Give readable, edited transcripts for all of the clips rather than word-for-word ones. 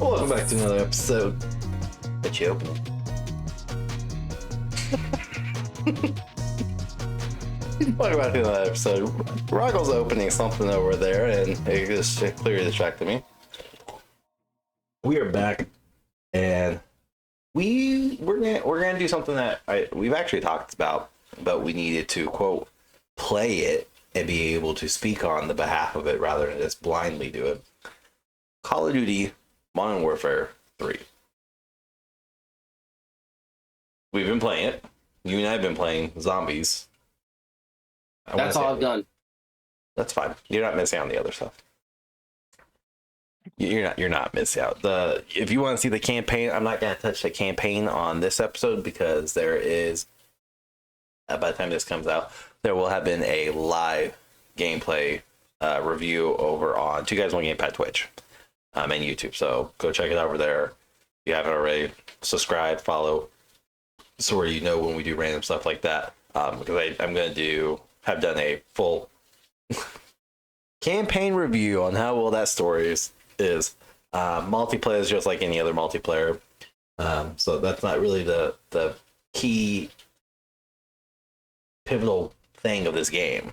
Welcome back to another episode. Bet you open it. Welcome back to another episode. Roggel's opening something over there, and it just clearly distracted me. We are back, and we're gonna do something that we've actually talked about, but we needed to quote play it and be able to speak on the behalf of it rather than just blindly do it. Call of Duty Modern Warfare 3. We've been playing it. You and I have been playing zombies. That's all I've done. That's fine. You're not missing out on the other stuff. You're not missing out. If you want to see the campaign, I'm not gonna touch the campaign on this episode because there is by the time this comes out, there will have been a live gameplay review over on 2 Guys 1 Gamepad Twitch and YouTube. So go check it out over there. If you haven't already, subscribe, follow, so where you know when we do random stuff like that. Because I'm gonna have done a full campaign review on how well that story is. Multiplayer is just like any other multiplayer. So that's not really the key pivotal thing of this game.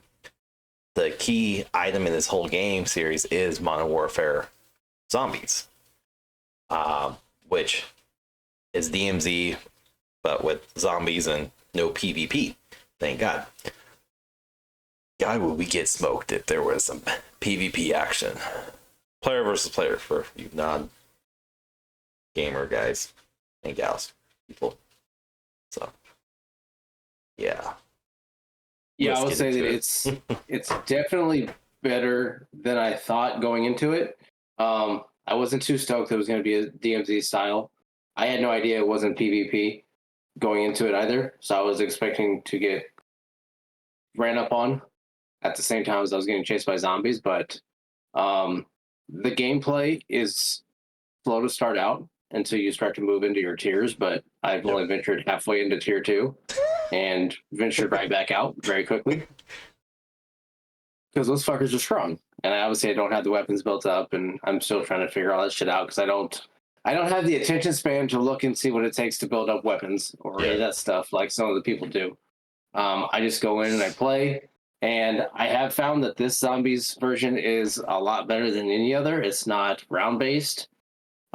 The key item in this whole game series is Modern Warfare Zombies, which is DMZ, but with zombies and no PvP. Thank God. God, would we get smoked if there was some PvP action. Player versus player for you non-gamer guys and gals, people. So, yeah. Yeah, Let's I would get say that into it's definitely better than I thought going into it. I wasn't too stoked it was going to be a DMZ style. I had no idea it wasn't PvP going into it either, so I was expecting to get ran up on at the same time as I was getting chased by zombies. But the gameplay is slow to start out until you start to move into your tiers. But I've only ventured halfway into tier 2. And ventured right back out very quickly because those fuckers are strong. And I obviously don't have the weapons built up, and I'm still trying to figure all that shit out because I don't have the attention span to look and see what it takes to build up weapons or any of that stuff like some of the people do. I just go in and I play, and I have found that this zombies version is a lot better than any other. It's not round based.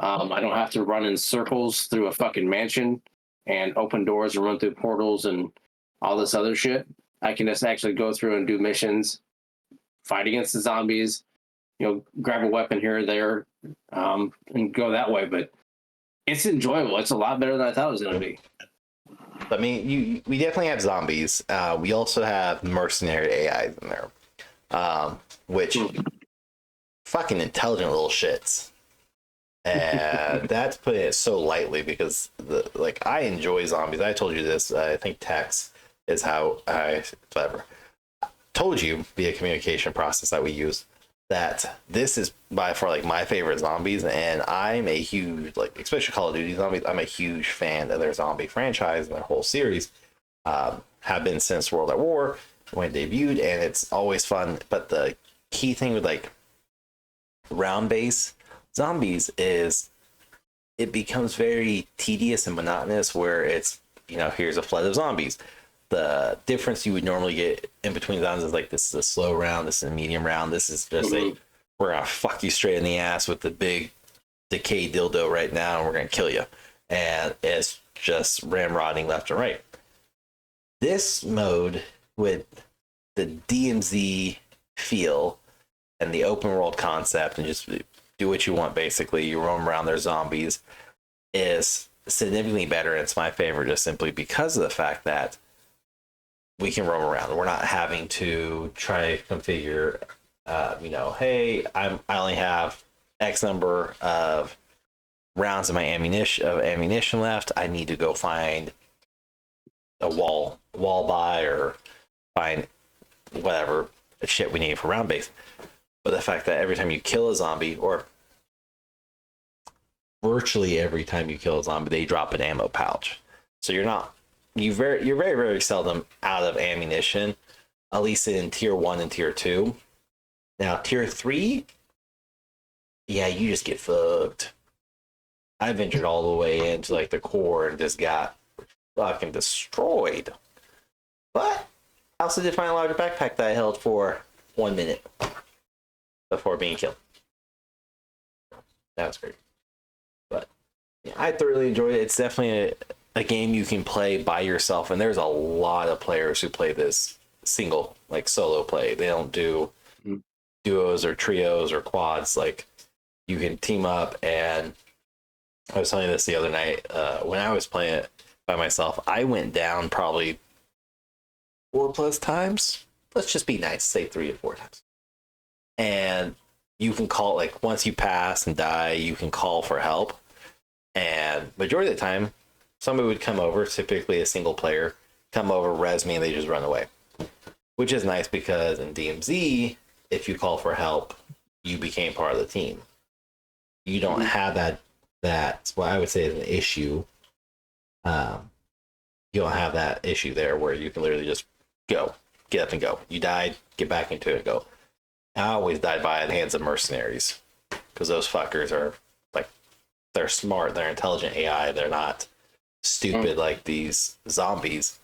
I don't have to run in circles through a fucking mansion and open doors and run through portals and all this other shit. I can just actually go through and do missions, fight against the zombies, grab a weapon here or there, and go that way. But it's enjoyable. It's a lot better than I thought it was going to be. I mean, we definitely have zombies. We also have mercenary AIs in there, which fucking intelligent little shits. And that's putting it so lightly because I enjoy zombies. I told you this. I think text is how I told you via communication process that we use that this is by far my favorite zombies, and I'm a huge especially Call of Duty zombies. I'm a huge fan of their zombie franchise and their whole series. Have been since World at War when it debuted, and it's always fun. But the key thing with round base zombies is it becomes very tedious and monotonous where it's here's a flood of zombies. The difference you would normally get in between zombies is this is a slow round, this is a medium round, this is just we're gonna fuck you straight in the ass with the big decay dildo right now and we're gonna kill you, and it's just ramrodding left and right. This mode with the DMZ feel and the open world concept and just do what you want, basically. You roam around, their zombies, is significantly better. It's my favorite just simply because of the fact that we can roam around. We're not having to try to configure, hey, I only have X number of rounds of my ammunition left. I need to go find a wall buy or find whatever shit we need for round base. But the fact that every time you kill a zombie, or virtually every time you kill a zombie, they drop an ammo pouch. So you're very, very seldom out of ammunition, at least in tier 1 and tier 2. Now, tier 3, yeah, you just get fucked. I ventured all the way into like the core and just got fucking destroyed. But I also did find a larger backpack that I held for 1 minute before being killed. That was great. But yeah, I thoroughly enjoyed it. It's definitely a game you can play by yourself, and there's a lot of players who play this single, like solo play. They don't do duos or trios or quads. Like, you can team up, and I was telling you this the other night. When I was playing it by myself, I went down probably 4+ times. Let's just be nice, say 3 to 4 times. And you can call, like, once you pass and die, you can call for help. And majority of the time, somebody would come over, typically a single player, come over, res me, and they just run away. Which is nice because in DMZ, if you call for help, you became part of the team. You don't have that's what I would say is an issue. You don't have that issue there where you can literally just go, get up and go. You died, get back into it and go. I always died by the hands of mercenaries because those fuckers are like, they're smart, they're intelligent AI, they're not stupid like these zombies.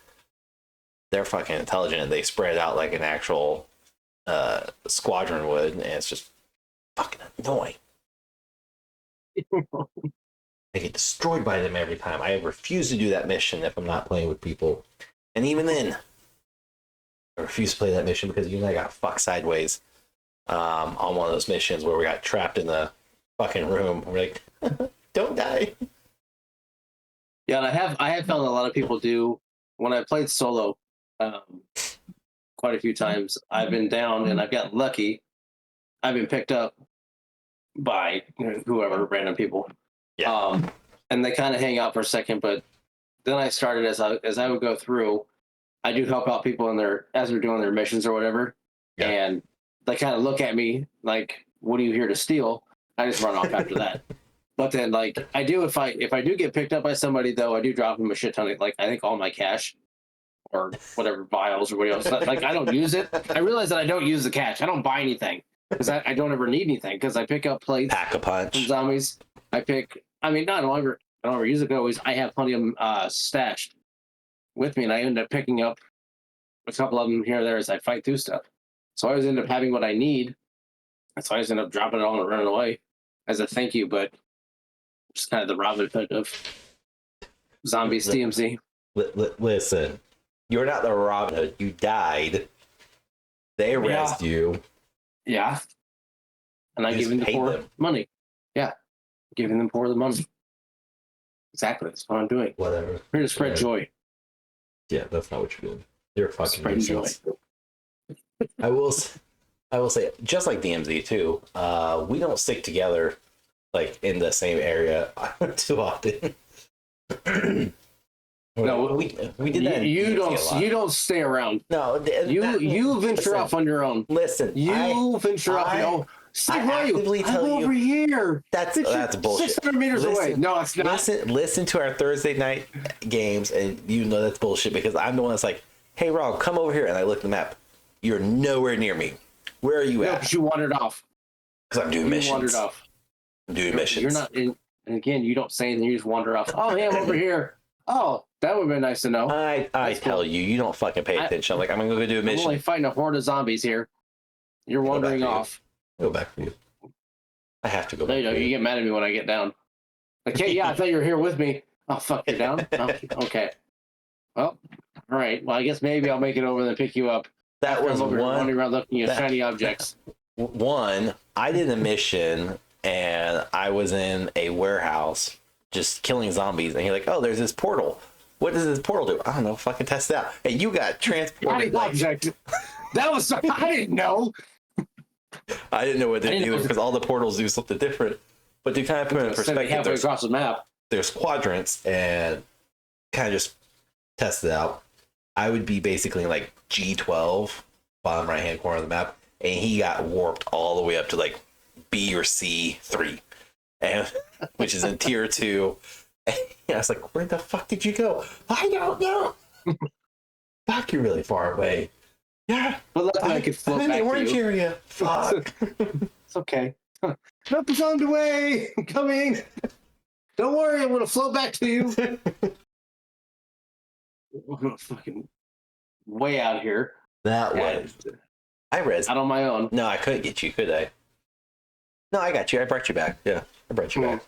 They're fucking intelligent and they spread out like an actual squadron would, and it's just fucking annoying. I get destroyed by them every time. I refuse to do that mission if I'm not playing with people. And even then, I refuse to play that mission because you and I got fucked sideways on one of those missions where we got trapped in the fucking room. We're like, don't die. Yeah, and I have found a lot of people do, when I played solo quite a few times, I've been down and I've got lucky. I've been picked up by whoever, random people. Yeah. And they kind of hang out for a second, but then I started as I would go through, I do help out people as they're doing their missions or whatever. Yeah. And they kind of look at me like, what are you here to steal? I just run off after that. But then, like, I do, if I do get picked up by somebody, though, I do drop them a shit ton of, like, I think all my cash or whatever, vials or whatever else. Like, I don't use it. I realize that I don't use the cash. I don't buy anything because I don't ever need anything because I pick up plates. Pack a punch. From zombies. I don't ever use it. Always, I have plenty of them stashed with me, and I end up picking up a couple of them here and there as I fight through stuff. So I always end up having what I need. So I just end up dropping it all and running away as a thank you, but just kind of the Robin Hood of zombies DMZ. Listen, you're not the Robin Hood. You died. They arrest you. Yeah. And I give them the poor money. Yeah. Giving them poor the money. Exactly. That's what I'm doing. Whatever. I'm here to spread joy. Yeah, that's not what you're doing. You're fucking nuisance. I will say, just like DMZ too, we don't stick together like in the same area too often. No, we did that. You don't stay around. No, you venture off on your own. Listen, venture off. Stick by you. I'm over here. That's bullshit. 600 meters away. No, it's not. Listen to our Thursday night games, and you know that's bullshit because I'm the one that's like, "Hey, Rob, come over here." And I look at the map. You're nowhere near me. Where are you at? Because you wandered off. Because I'm doing missions. You wandered off. I'm doing missions. You're not in. And again, you don't say anything. You just wander off. Oh, yeah, I'm over here. Oh, that would have been nice to know. I tell you, you don't fucking pay attention. I'm like, I'm going to go do a mission. I'm only fighting a horde of zombies here. You're wandering off. Go back for you. I have to go back. You get mad at me when I get down. Like, hey, yeah, I thought you were here with me. Oh, fuck, you're down? Oh, okay. Well, all right. Well, I guess maybe I'll make it over and pick you up. That was one. Wandering around looking at shiny objects. One, I did a mission, and I was in a warehouse just killing zombies, and you're like, oh, there's this portal. What does this portal do? I don't know. Fucking test it out. Hey, you got transported. Object. That was I didn't know. I didn't know what they do because all the portals do something different. But to kind of put it in perspective, halfway across the map, there's quadrants, and kind of just test it out. I would be basically in like G12, bottom right hand corner of the map, and he got warped all the way up to like B or C3, and which is in tier 2. And I was like, where the fuck did you go? I don't know. Fuck, you're really far away. Yeah, but luckily I could float back to you. I'm in the orange area. Fuck. It's okay. Help is on the way. I'm coming. Don't worry, I'm gonna float back to you. I'm fucking way out here. That was. I res. Out on my own. No, I couldn't get you, could I? No, I got you. I brought you back. Yeah, I brought you back.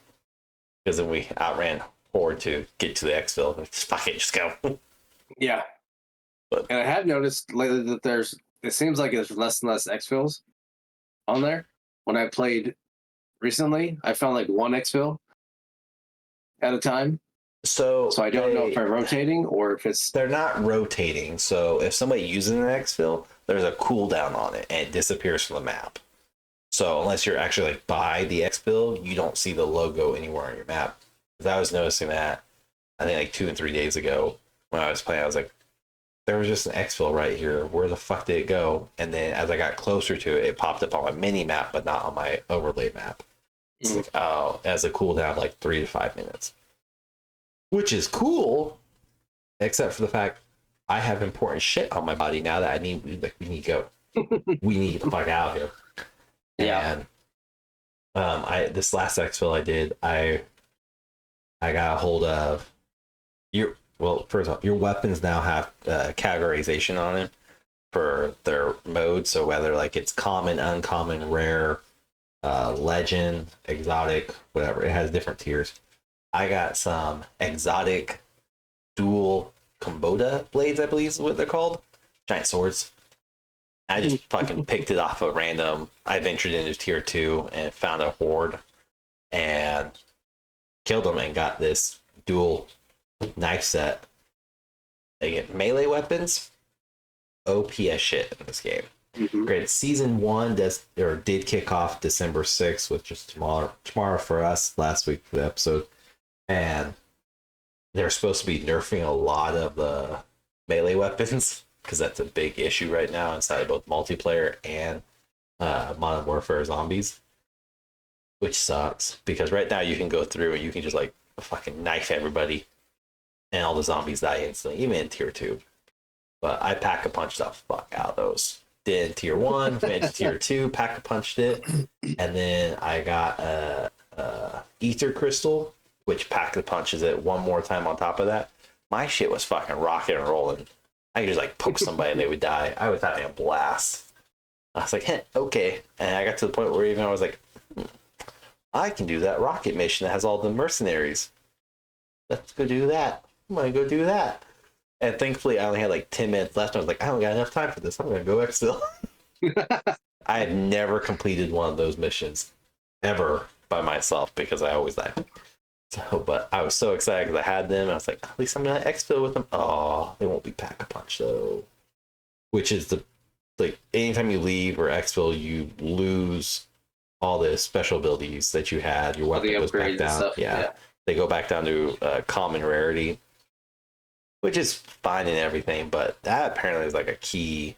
Because then we outran Horde to get to the exfil. Just fuck it, just go. Yeah. But, and I have noticed lately that it seems like there's less and less exfils on there. When I played recently, I found like one exfil at a time. So I don't know if I'm rotating or if it's... They're not rotating. So if somebody uses an exfil, there's a cooldown on it and it disappears from the map. So unless you're actually like by the exfil, you don't see the logo anywhere on your map. Because I was noticing that, I think like 2 and 3 days ago when I was playing, I was like, there was just an exfil right here. Where the fuck did it go? And then as I got closer to it, it popped up on my mini map, but not on my overlay map. It's like, oh, it has a cooldown of like 3 to 5 minutes. Which is cool, except for the fact I have important shit on my body now that we need to go. We need to fuck out of here. Yeah. And this last exfil I did, I got a hold of first off, your weapons now have categorization on it for their mode. So whether like it's common, uncommon, rare, legend, exotic, whatever, it has different tiers. I got some exotic dual Komoda blades, I believe is what they're called. Giant swords. I just fucking picked it off a random. I ventured into tier 2 and found a horde and killed them and got this dual knife set. They get melee weapons. OP as shit in this game. Great. Season 1 did kick off December 6th, which is tomorrow for us, last week for the episode. And they're supposed to be nerfing a lot of the melee weapons because that's a big issue right now inside of both multiplayer and Modern Warfare Zombies, which sucks because right now you can go through and you can just like fucking knife everybody and all the zombies die instantly, even in tier 2. But I pack-a-punched the fuck out of those. Did in tier 1, went to tier 2, pack-a-punched it, and then I got a ether crystal, which pack-a-punches it one more time on top of that. My shit was fucking rocking and rolling. I could just like poke somebody and they would die. I was having a blast. I was like, hey, okay. And I got to the point where even I was like, I can do that rocket mission that has all the mercenaries. Let's go do that. I'm going to go do that. And thankfully, I only had like 10 minutes left. I was like, I don't got enough time for this. I'm going to go exfil. I had never completed one of those missions ever by myself because I always die. So, but I was so excited because I had them. I was like, at least I'm going to exfil with them. Oh, they won't be pack-a-punch though. Which is like anytime you leave or exfil, you lose all the special abilities that you had. Your weapon goes back down. Yeah. They go back down to common rarity, which is fine and everything, but that apparently is like a key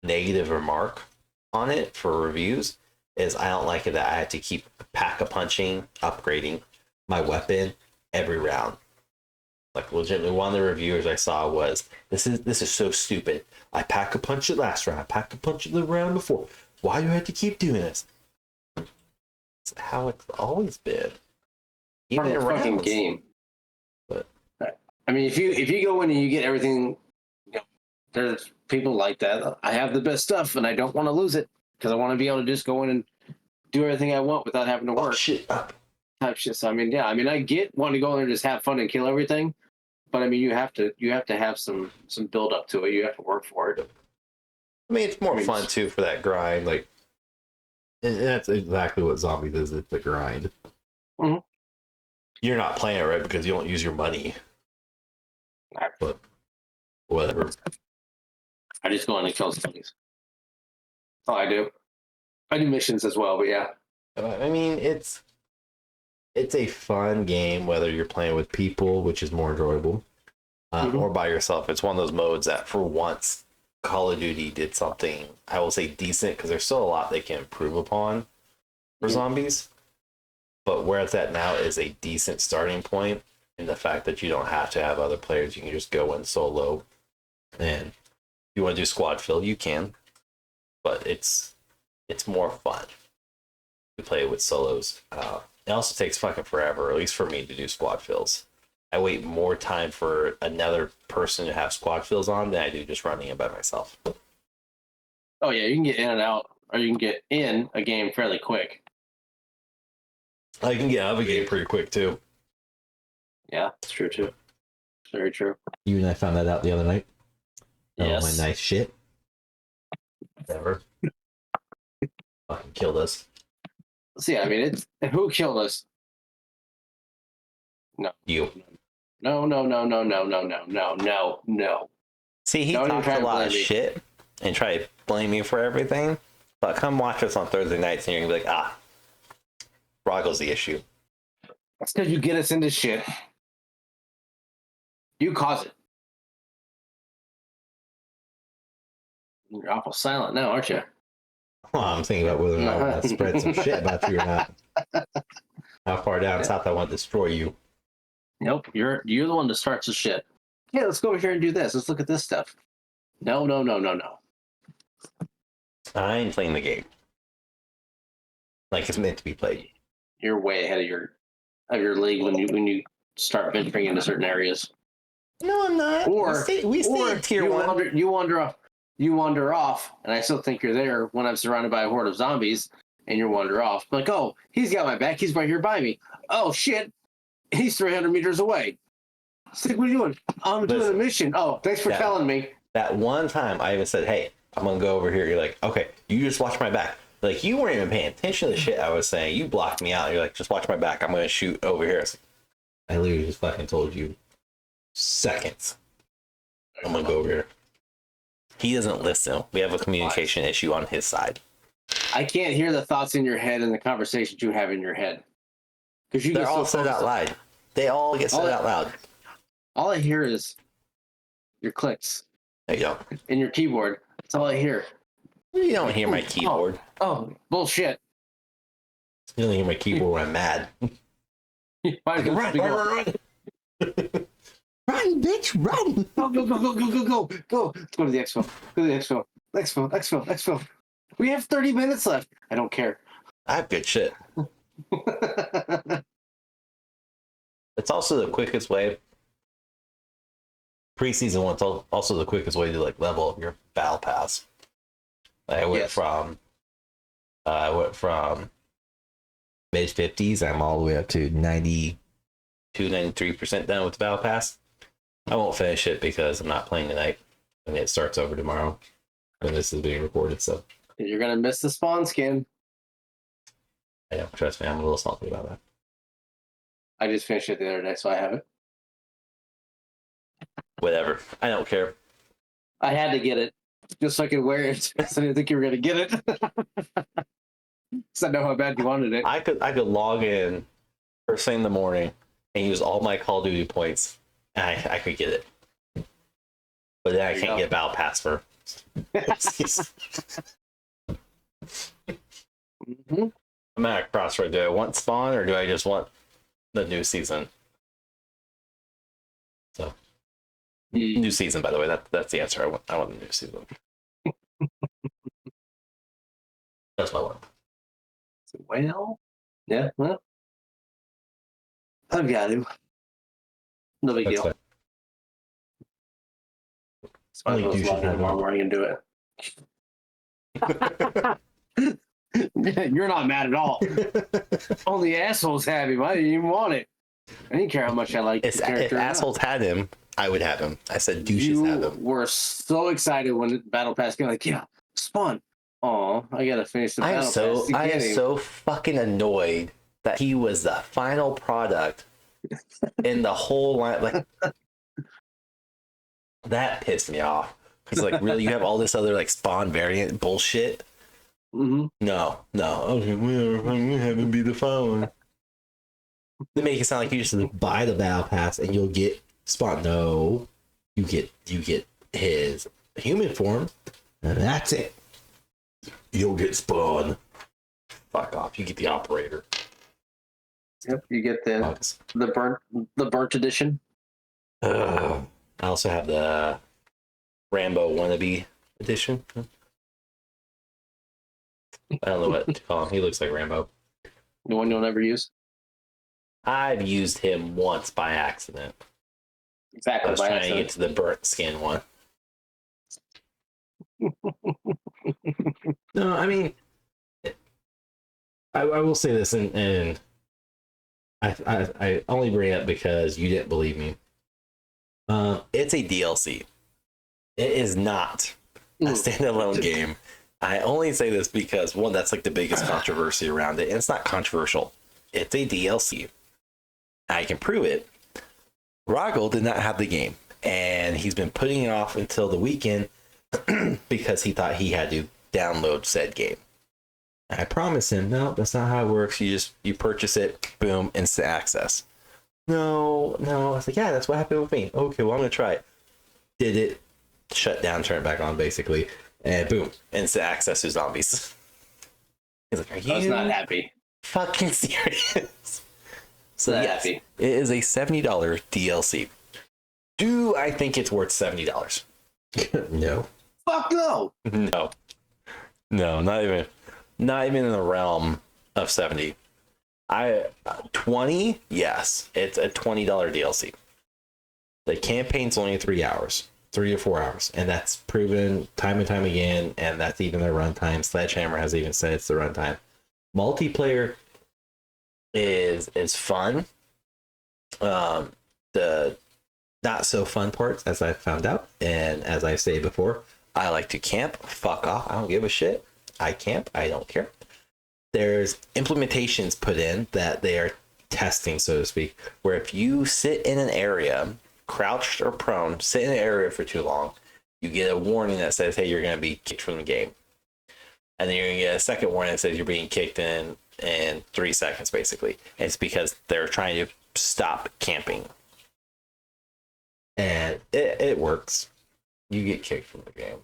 negative remark on it for reviews, is I don't like it that I had to keep pack-a-punching, upgrading my weapon every round. Like legitimately, one of the reviewers I saw was, this is so stupid. I pack-a-punched it last round, I pack-a-punched it the round before. Why do I have to keep doing this? It's how it's always been. Even in a fucking game. But I mean, if you go in and you get everything, there's people like that. I have the best stuff and I don't want to lose it because I want to be able to just go in and do everything I want without having to work. Shit. Type shit. So I mean, yeah, I get wanting to go in there and just have fun and kill everything, but I mean, you have to have some build up to it. You have to work for it. I mean, it's more fun too for that grind. Like, and that's exactly what Zombies is. It's the grind. Mm-hmm. You're not playing it right because you don't use your money. But whatever. I just go in and kill zombies. Oh, I do. I do missions as well, but yeah. I mean, it's a fun game whether you're playing with people, which is more enjoyable, or by yourself. It's one of those modes that, for once, Call of Duty did something, I will say, decent, because there's still a lot they can improve upon for zombies. But where it's at now is a decent starting point in the fact that you don't have to have other players. You can just go in solo. And if you want to do squad fill, you can. But it's more fun to play with solos. it also takes fucking forever, at least for me, to do squad fills. I wait more time for another person to have squad fills on than I do just running it by myself. Oh yeah, you can get in and out, or you can get in a game fairly quick. I can get out of a game pretty quick too. Yeah, that's true too. Very true. You and I found that out the other night. Yes. Oh, my nice shit. Never. Fucking killed us. See, I mean, it's who killed us? No. You. No. See, he Don't even talks try a to lot blame of me. shit and try to blame me for everything. But come watch us on Thursday nights and you're going to be like, Roggo's the issue. That's because you get us into shit. You cause it. You're awful silent now, aren't you? Well, I'm thinking about whether or not I want to spread some shit about you or not. How far down south I want to destroy you. Nope, you're the one that starts the shit. Yeah, let's go over here and do this. Let's look at this stuff. No. I ain't playing the game like it's meant to be played. You're way ahead of your league when you start venturing into certain areas. No, I'm not. Or we stay or in tier you 1. you wander off, and I still think you're there when I'm surrounded by a horde of zombies, and you wander off. Like, oh, he's got my back. He's right here by me. Oh shit, he's 300 meters away. It's like, what are you doing? I'm doing a mission. Oh, thanks for telling me. That one time I even said, hey, I'm going to go over here. You're like, okay, you just watch my back. Like, you weren't even paying attention to the shit I was saying. You blocked me out. You're like, just watch my back. I'm going to shoot over here. I literally just fucking told you seconds. I'm going to go over here. He doesn't listen. We have a communication issue on his side. I can't hear the thoughts in your head and the conversations you have in your head. Because They're all said out loud. They all get said out loud. All I hear is your clicks. There you go. In your keyboard. That's all I hear. You don't hear my keyboard. Oh, bullshit. You don't hear my keyboard when I'm mad. Run, Run, bitch, run! Go. Let's go to the expo. Go to the expo. We have 30 minutes left. I don't care. I have good shit. It's also the quickest way. Preseason one's also the quickest way to like level up your battle pass. I went from mid 50s. I'm all the way up to 93% done with the battle pass. I won't finish it because I'm not playing tonight, and it starts over tomorrow. And this is being recorded, so You're gonna miss the spawn skin. I know. Trust me, I'm a little salty about that. I just finished it the other day, so I have it. Whatever. I don't care. I had to get it just so I could wear it. So I didn't think you were gonna get it. Because I know how bad you wanted it. I could log in first thing in the morning and use all my Call of Duty points, and I could get it. But then I can't get battle pass for. Mm-hmm. I'm at a crossroad. Do I want spawn or do I just want the new season? So, new season, by the way. That's the answer. I want the new season. That's what I want. Well, yeah, well, I've got to. No big That's deal. fine. So I was logging tomorrow morning and do it. You're not mad at all. Only assholes have him. I didn't even want it. I didn't care how much I liked the character. If assholes had him, I would have him. I said douches have him. Were so excited when Battle Pass came. Like, yeah, spawn. Oh, I gotta finish the Battle Pass. I am so fucking annoyed that he was the final product in the whole line. Like, that pissed me off. Because, like, really, you have all this other, like, spawn variant bullshit? Mm-hmm. No. Okay, well, I'm gonna have him be the phone. They make it sound like you just buy the battle pass and you'll get spawn. No, you get his human form, and that's it. You'll get spawn. Fuck off. You get the operator. Yep, you get the burnt edition. I also have the Rambo wannabe edition. I don't know what to call him. He looks like Rambo. The one you'll never use. I've used him once by accident. I Exactly. was trying to get to the burnt skin one. No, I mean, I will say this, and I only bring it up because you didn't believe me. It's a DLC. It is not a standalone game. I only say this because, one, that's like the biggest controversy around it, and it's not controversial. It's a DLC. I can prove it. Rogel did not have the game, and he's been putting it off until the weekend because he thought he had to download said game. And I promised him, no, that's not how it works. You purchase it, boom, instant access. No. I was like, yeah, that's what happened with me. Okay, well, I'm gonna try it. Did it, shut down, turn it back on, basically, and boom, instant access to zombies. He's like, are you I was not happy. fucking serious? So Not yes, happy. it is a $70 DLC. Do I think it's worth $70? No. Fuck no. No, not even in the realm of 70. 20, yes, it's a $20 DLC. The campaign's only 3 hours, 3 to 4 hours, and that's proven time and time again, and that's even their runtime. Sledgehammer has even said it's the runtime. Multiplayer is fun. The not so fun parts, as I found out, and as I say before, I like to camp. Fuck off. I don't give a shit. I camp. I don't care. There's implementations put in that they are testing, so to speak, where if you sit in an area, crouched or prone, sit in an area for too long, you get a warning that says, hey, you're going to be kicked from the game. And then you're going to get a second warning that says you're being kicked in 3 seconds, basically. And it's because they're trying to stop camping. And it works. You get kicked from the game.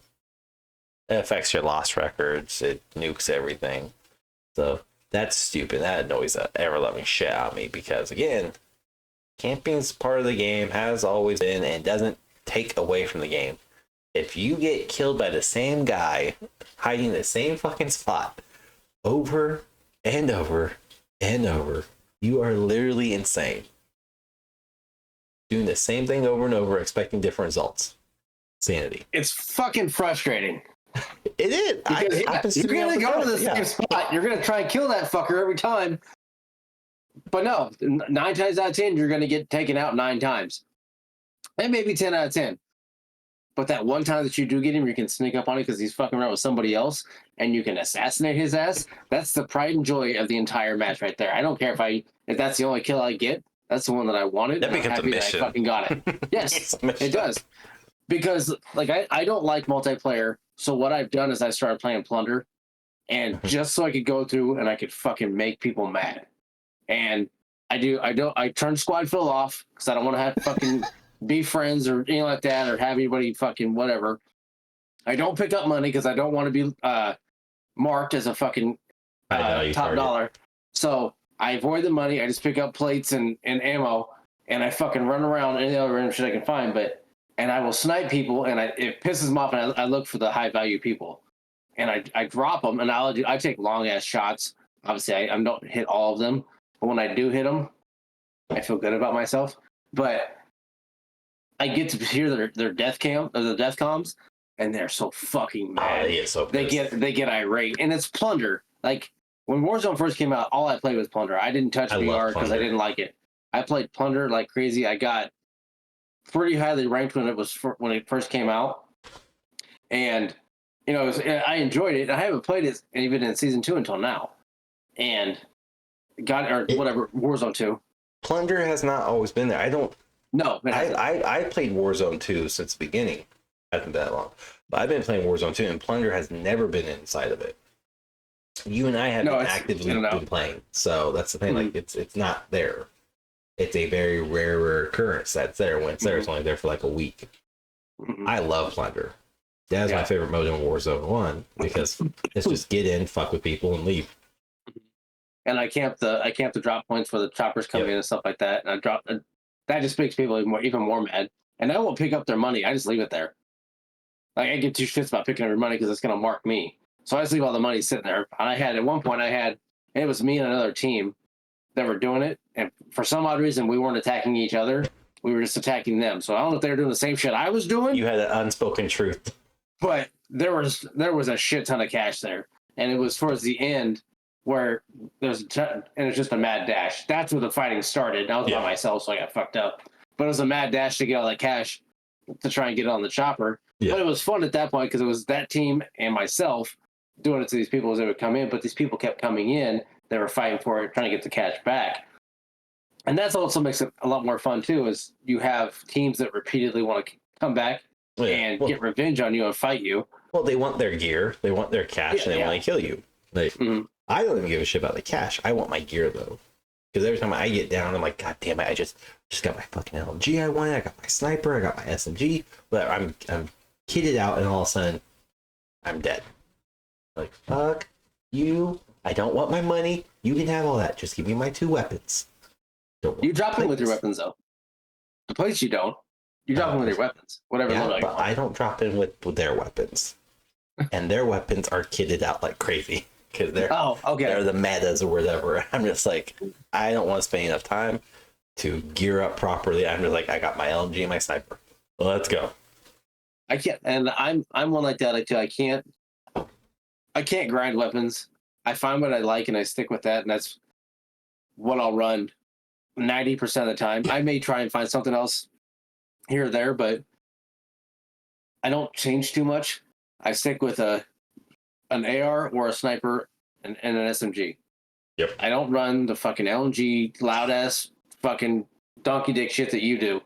It affects your lost records. It nukes everything. So that's stupid. That annoys the ever-loving shit out of me because, again, camping's part of the game, has always been, and doesn't take away from the game. If you get killed by the same guy hiding in the same fucking spot over and over and over, you are literally insane. Doing the same thing over and over, expecting different results. Sanity. It's fucking frustrating. It is. Because you're going to go to the same spot. You're going to try and kill that fucker every time. But no, 9 times out of 10, you're going to get taken out 9 times. And maybe 10 out of 10. But that one time that you do get him, you can sneak up on him because he's fucking around with somebody else and you can assassinate his ass. That's the pride and joy of the entire match right there. I don't care if that's the only kill I get. That's the one that I wanted. That becomes a mission. That I fucking got it. Yes, it does. Because like I don't like multiplayer. So what I've done is I started playing Plunder, and just so I could go through and I could fucking make people mad. And I turn squad fill off because I don't want to have fucking be friends or anything like that or have anybody fucking whatever. I don't pick up money because I don't want to be marked as a fucking top dollar. So I avoid the money. I just pick up plates and ammo, and I fucking run around any other random shit I can find. And I will snipe people, and it pisses them off, and I look for the high value people, and I drop them, and I take long ass shots. Obviously, I don't hit all of them, but when I do hit them, I feel good about myself. But I get to hear their death cam or the death comms, and they're so fucking mad. They get irate, and it's Plunder. Like when Warzone first came out, all I played was Plunder. I didn't touch VR because I didn't like it. I played Plunder like crazy. I got pretty highly ranked when it first came out, and I enjoyed it. I haven't played it even in season 2 until now, and Warzone 2. Plunder has not always been there. I don't. No, I played Warzone 2 since the beginning. Hasn't been that long, but I've been playing Warzone 2, and Plunder has never been inside of it. You and I have actively been playing, so that's the thing. Mm-hmm. Like it's not there. It's a very rare occurrence that's there. When it's there, it's only there for like a week. Mm-hmm. I love Plunder. That's my favorite mode in Warzone 1 because it's just get in, fuck with people, and leave. And I camp the drop points where the choppers come in and stuff like that. And that just makes people even more mad. And I won't pick up their money. I just leave it there. Like I give two shits about picking up your money because it's gonna mark me. So I just leave all the money sitting there. And at one point and it was me and another team. that were doing it, and for some odd reason, we weren't attacking each other. We were just attacking them. So I don't know if they were doing the same shit I was doing. You had an unspoken truth. But there was a shit ton of cash there, and it was towards the end where there's and it's just a mad dash. That's where the fighting started. I was by myself, so I got fucked up. But it was a mad dash to get all that cash to try and get it on the chopper. Yeah. But it was fun at that point because it was that team and myself doing it to these people as they would come in. But these people kept coming in. They were fighting for it, trying to get the cash back. And that's also makes it a lot more fun too. Is you have teams that repeatedly want to come back and get revenge on you and fight you. Well, they want their gear, they want their cash, and they want to kill you. Like, I don't even give a shit about the cash. I want my gear though, because every time I get down, I'm like, God damn it! I just got my fucking LMG. I wanted. I got my sniper. I got my SMG. But I'm kitted out, and all of a sudden, I'm dead. Like, fuck you! I don't want my money. You can have all that. Just give me my 2 weapons. You drop them with your weapons though. The place you don't. You drop them with your weapons, whatever. Yeah, but I don't drop in with their weapons, and their weapons are kitted out like crazy because they're they're the metas or whatever. I'm just like, I don't want to spend enough time to gear up properly. I'm just like, I got my LMG and my sniper. Well, let's go. I can't, and I'm one like that. I can't grind weapons. I find what I like and I stick with that, and that's what I'll run 90% of the time. I may try and find something else here or there, but I don't change too much. I stick with an AR or a sniper and an SMG. Yep. I don't run the fucking LMG loud ass fucking donkey dick shit that you do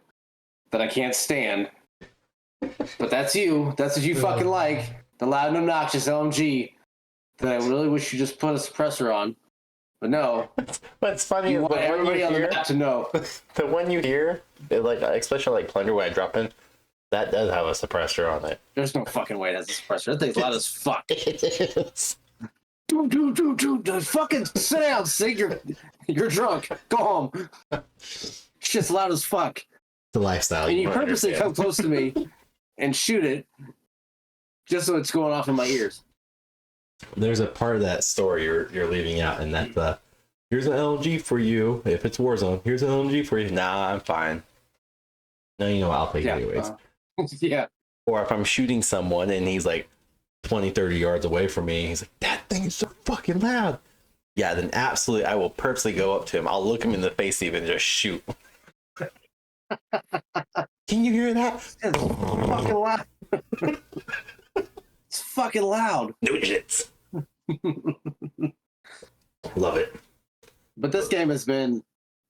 that I can't stand. But that's you. That's what you fucking like. The loud and obnoxious LMG that I really wish you just put a suppressor on. But no. What's funny you is want everybody on the map to know. The one you hear, like especially like Plunder when I drop in, that does have a suppressor on it. There's no fucking way that's a suppressor. That thing's loud as fuck. It is. Dude, fucking sit down, Sig. You're drunk. Go home. Shit's loud as fuck. The lifestyle. And you purposely come close to me and shoot it just so it's going off in my ears. There's a part of that story you're leaving out, and that's here's an LMG for you if it's Warzone. Here's an LMG for you. Nah, I'm fine. No, you know what, I'll take it anyways. Yeah. Or if I'm shooting someone and he's like 20, 30 yards away from me, he's like, that thing is so fucking loud. Yeah, then absolutely, I will purposely go up to him. I'll look him in the face even and just shoot. Can you hear that? It's fucking loud. It's fucking loud. No shits. Love it. But this game has been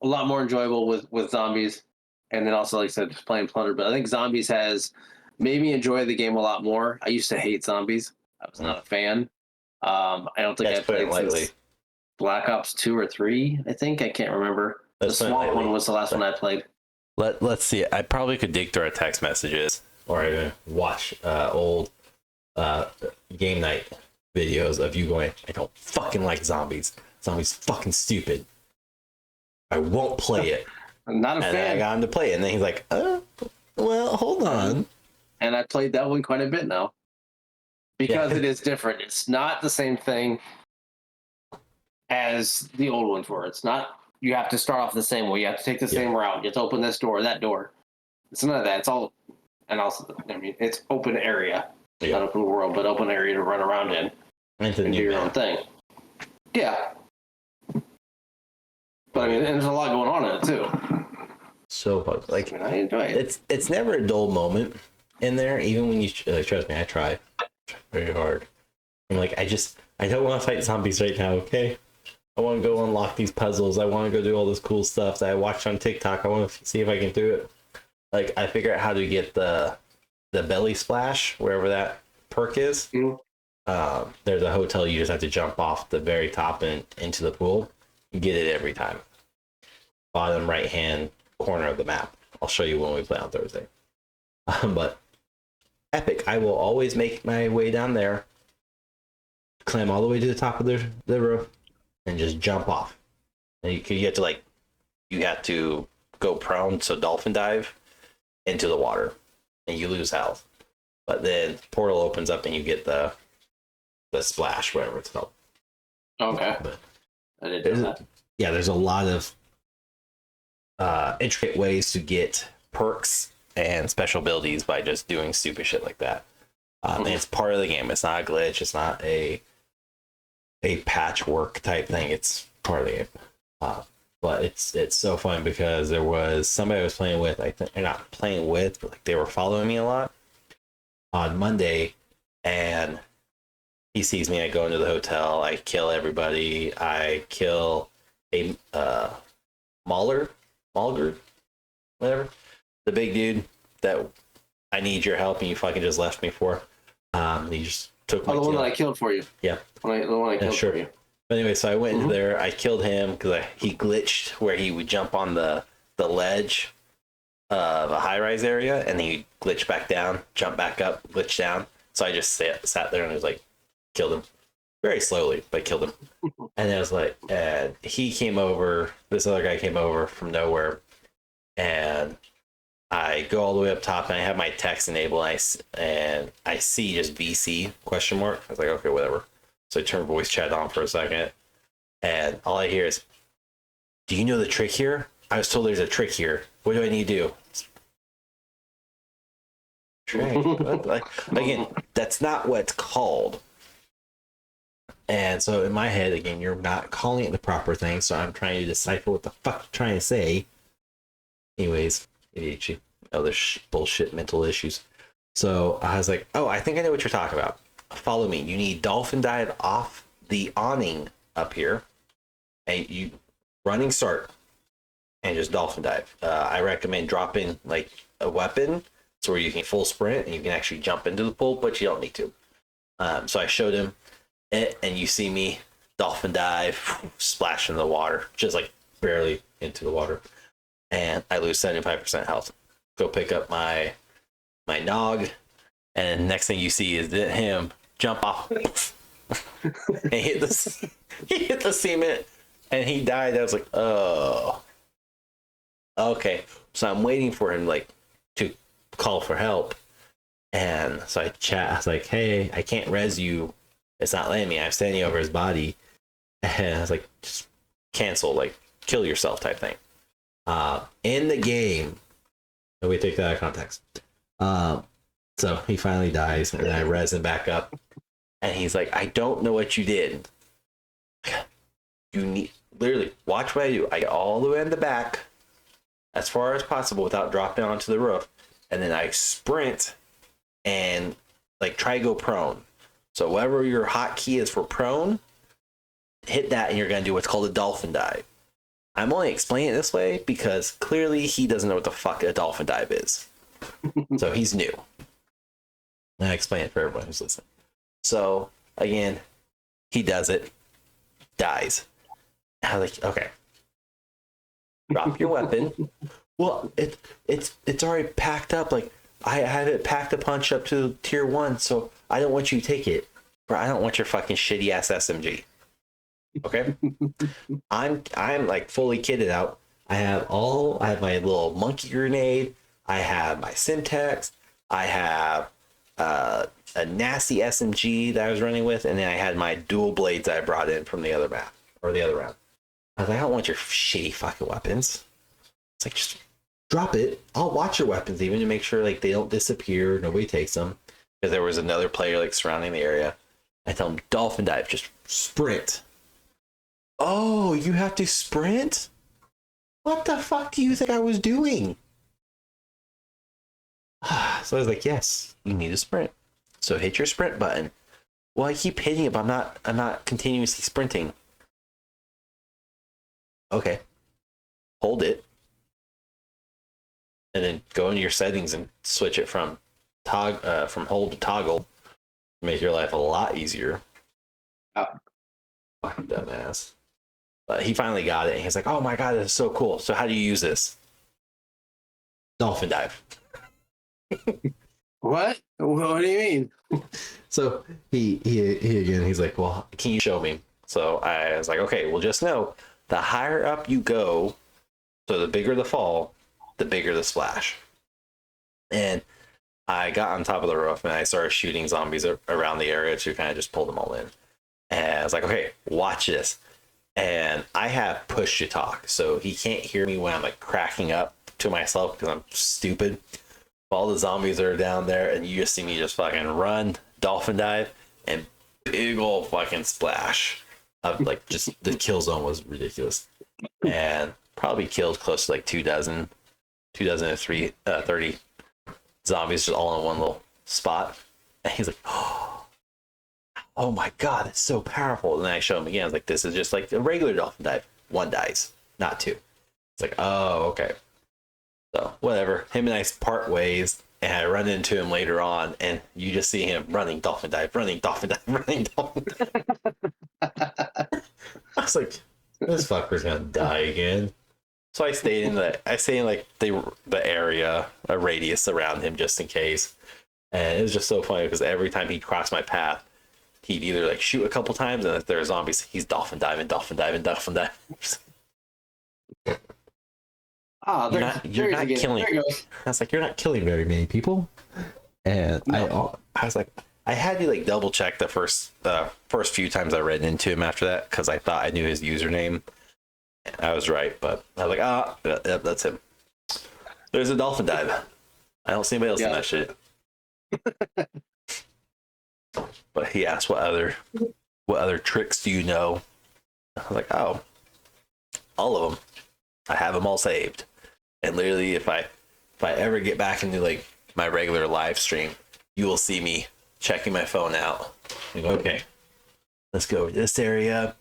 a lot more enjoyable with zombies, and then also, like I said, just playing Plunder. But I think zombies has made me enjoy the game a lot more. I used to hate zombies. I was not a fan. I don't think I played since Black Ops 2 or 3. I think I can't remember. The small one was the last one I played. Let's see. I probably could dig through our text messages or watch old game night videos of you going, I don't fucking like zombies. Zombies fucking stupid. I won't play it. I'm not a fan. And I got him to play it, and then he's like, well, hold on. And I played that one quite a bit now. Because it is different. It's not the same thing as the old ones were. It's not, you have to start off the same way. You have to take the same route. You have to open this door, that door. It's none of that. It's all, and also, I mean, it's open area. Not open world, but open area to run around in. And do your own thing. Yeah. But I mean, and there's a lot going on in it too. So like, I enjoy it. It's never a dull moment in there, even when you trust me. I try very hard. I'm like, I don't want to fight zombies right now. Okay, I want to go unlock these puzzles. I want to go do all this cool stuff that I watched on TikTok. I want to see if I can do it. Like, I figure out how to get the belly splash wherever that perk is. Mm-hmm. There's a hotel you just have to jump off the very top and into the pool. You get it every time. Bottom right hand corner of the map. I'll show you when we play on Thursday. But epic. I will always make my way down there, climb all the way to the top of the roof, and just jump off. And you have to go prone, so dolphin dive into the water, and you lose health. But then the portal opens up and you get the splash, whatever it's called. Okay. But I didn't know that. yeah, there's a lot of intricate ways to get perks and special abilities by just doing stupid shit like that. And it's part of the game. It's not a glitch. It's not a patchwork type thing. It's part of the game. But it's so fun because there was somebody I was playing with. I think they're not playing with, but like they were following me a lot on Monday, and he sees me. I go into the hotel. I kill everybody. I kill a Mauler, whatever, the big dude that I need your help and you fucking just left me for. He just took my the one kill. that I killed for you. Yeah. The one I killed sure. for you. But anyway, so I went into there. I killed him because he glitched where he would jump on the ledge of a high-rise area, and then he glitched back down, jump back up, glitch down. So I just sat there and was like, killed him very slowly, but killed him. And it was like, and he came over. This other guy came over from nowhere, and I go all the way up top, and I have my text enabled, and I see just VC question mark. I was like, okay, whatever. So I turn voice chat on for a second, and all I hear is, "Do you know the trick here? I was told there's a trick here. What do I need to do?" Trick? Like, again, that's not what it's called. And so in my head, again, you're not calling it the proper thing, so I'm trying to decipher what the fuck you're trying to say. Anyways, ADHD, other bullshit mental issues. So I was like, oh, I think I know what you're talking about. Follow me. You need dolphin dive off the awning up here, and you running start and just dolphin dive. I recommend dropping like a weapon so where you can full sprint and you can actually jump into the pool, but you don't need to. So I showed him it, and you see me dolphin dive, splash in the water, just like barely into the water, and I lose 75% health. Go pick up my nog, and next thing you see is him jump off and hit the cement, and he died. I was like, oh, okay. So I'm waiting for him like to call for help, and so I chat. I was like, hey, I can't res you. It's not letting me. I'm standing over his body, and I was like, just cancel, like kill yourself type thing. In the game, and we take that out of context. So he finally dies, and I res him back up, and he's like, I don't know what you did. You need, literally, watch what I do. I get all the way in the back, as far as possible without dropping onto the roof, and then I sprint and like try to go prone. So whatever your hotkey is for prone, hit that, and you're going to do what's called a dolphin dive. I'm only explaining it this way because clearly he doesn't know what the fuck a dolphin dive is. So he's new. And I explain it for everyone who's listening. So again, he does it, dies. I was like, okay, drop your weapon. Well, it's already packed up. Like I have it packed a punch up to tier 1, so I don't want you to take it. Bro, I don't want your fucking shitty ass SMG. Okay? I'm like fully kitted out. I have my little monkey grenade. I have my Simtex. I have a nasty SMG that I was running with, and then I had my dual blades that I brought in from the other map or the other round. I was like, I don't want your shitty fucking weapons. It's like, just drop it. I'll watch your weapons even to make sure like they don't disappear, nobody takes them. Because there was another player like surrounding the area. I tell him dolphin dive, just sprint. Oh, you have to sprint? What the fuck do you think I was doing? So I was like, yes, you need to sprint. So hit your sprint button. Well, I keep hitting it, but I'm not continuously sprinting. Okay. Hold it. And then go into your settings and switch it from hold to toggle. Make your life a lot easier. Fucking dumbass. But he finally got it, and he's like, oh my god, this is so cool. So how do you use this? Dolphin dive. What? What do you mean? So he again, he's like, well, can you show me? So I was like, okay, well, just know the higher up you go, so the bigger the fall, the bigger the splash. And I got on top of the roof and I started shooting zombies around the area to kind of just pull them all in. And I was like, okay, watch this. and I have push to talk, so he can't hear me when I'm like cracking up to myself because I'm stupid. All the zombies are down there, and you just see me just fucking run, dolphin dive, and big old fucking splash. Of like just the kill zone was ridiculous, and probably killed close to like 2 dozen, 30 zombies just all in one little spot. And he's like, oh my god, it's so powerful. And then I show him again. I was like, this is just like a regular dolphin dive. One dies, not two. It's like, oh, okay. So whatever. Him and I part ways, and I run into him later on, and you just see him running dolphin dive, running dolphin dive, running dolphin dive. I was like, this fucker's gonna die again. So I stayed in like the area, a radius around him just in case. And it was just so funny because every time he crossed my path, he'd either like shoot a couple times, and if there are zombies, he's dolphin diving, dolphin diving, dolphin diving. You're not killing. I was like, you're not killing very many people. And no. I was like, I had to like double check the first few times I ran into him after that because I thought I knew his username. I was right, but I was like, that's him. There's a dolphin dive. I don't see anybody else in that shit. But he asked, what other tricks do you know? I was like, oh, all of them. I have them all saved. And literally, if I ever get back into like my regular live stream, you will see me checking my phone out. Like, okay, let's go over this area.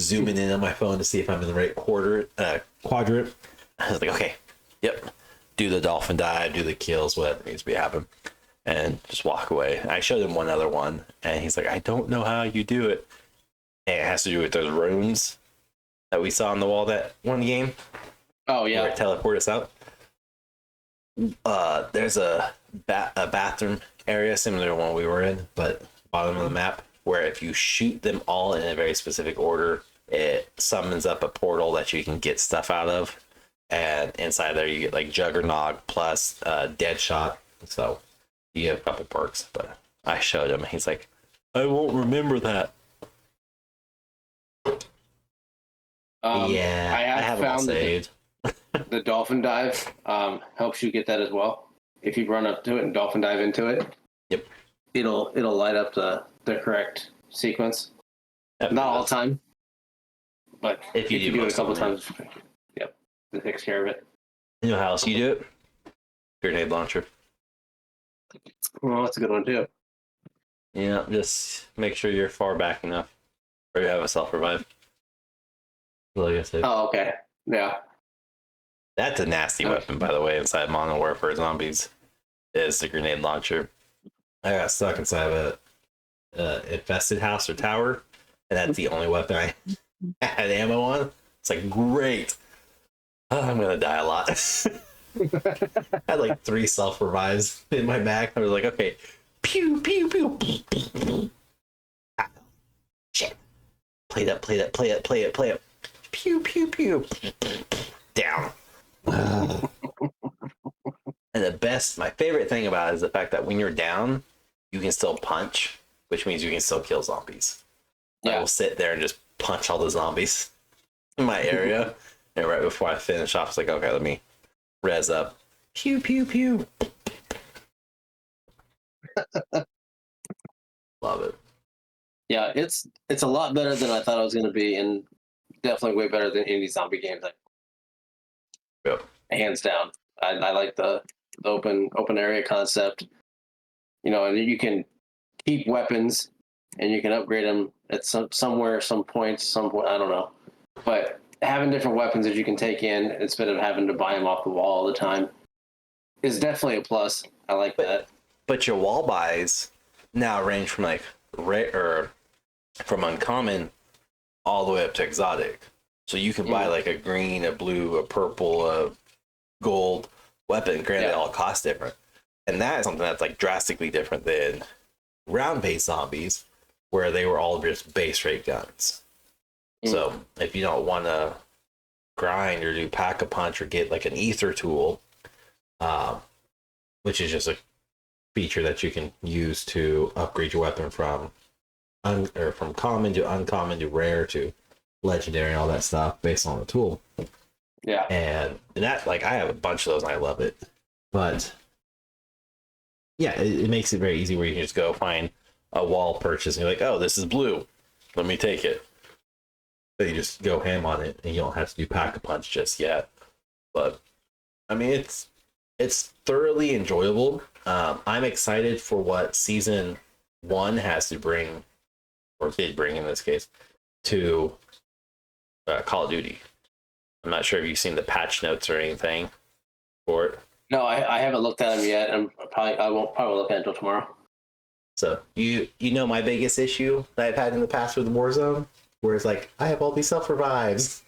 Zooming in on my phone to see if I'm in the right quadrant. I was like, okay, yep. Do the dolphin dive, do the kills, whatever needs to be happening, and just walk away. I showed him one other one, and he's like, I don't know how you do it. And it has to do with those runes that we saw on the wall that one game. Oh yeah, where it teleported us out. There's a bathroom area similar to one we were in, but bottom of the map, where if you shoot them all in a very specific order, it summons up a portal that you can get stuff out of, and inside there you get like Juggernog plus Deadshot. So you have a couple perks. But I showed him, he's like, I won't remember that. Yeah, I have found saved. The dolphin dive helps you get that as well. If you run up to it and dolphin dive into it, yep, it'll light up the correct sequence. Yep, not all the time, but if you do it a couple times, yep, it takes care of it. You know how else you do it? Grenade launcher. Well, that's a good one too. Yeah, just make sure you're far back enough, or you have a self revive. Like I said. Oh, okay. Yeah. That's a nasty weapon, by the way, inside Modern Warfare Zombies, is the grenade launcher. I got stuck inside of a infested house or tower, and that's the only weapon I had ammo on. It's like, great. Oh, I'm going to die a lot. I had like 3 self-revives in my back. I was like, okay, pew, pew, pew. Ah, shit. Play it up, play it up, play it, play it, play it. Pew, pew, pew. Down. And my favorite thing about it is the fact that when you're down, you can still punch, which means you can still kill zombies. Yeah. I will sit there and just punch all the zombies in my area. And right before I finish off, it's like, okay, let me res up. Pew, pew, pew. Love it. Yeah, it's a lot better than I thought it was going to be, and definitely way better than any zombie games. Yep. Hands down. I like the open area concept. You know, and you can keep weapons and you can upgrade them at some points, I don't know. But having different weapons that you can take in instead of having to buy them off the wall all the time is definitely a plus. I like that. But your wall buys now range from like rare or from uncommon all the way up to exotic. So you can buy like a green, a blue, a purple, a gold weapon. Granted, they all cost different. And that is something that's like drastically different than round-based zombies, where they were all just base rate guns. So if you don't want to grind or do pack-a-punch or get like an ether tool, which is just a feature that you can use to upgrade your weapon from common to uncommon to rare to legendary and all that stuff based on the tool. Yeah. And that, like, I have a bunch of those and I love it. But yeah, it makes it very easy where you can just go find a wall purchase and you're like, oh, this is blue. Let me take it. So you just go ham on it and you don't have to do Pack-a-Punch just yet. But I mean, it's thoroughly enjoyable. I'm excited for what season 1 has to bring, or did bring in this case, to Call of Duty. I'm not sure if you've seen the patch notes or anything for it. No, I haven't looked at them yet, and I won't probably look at it until tomorrow. So you know my biggest issue that I've had in the past with Warzone, where it's like I have all these self revives.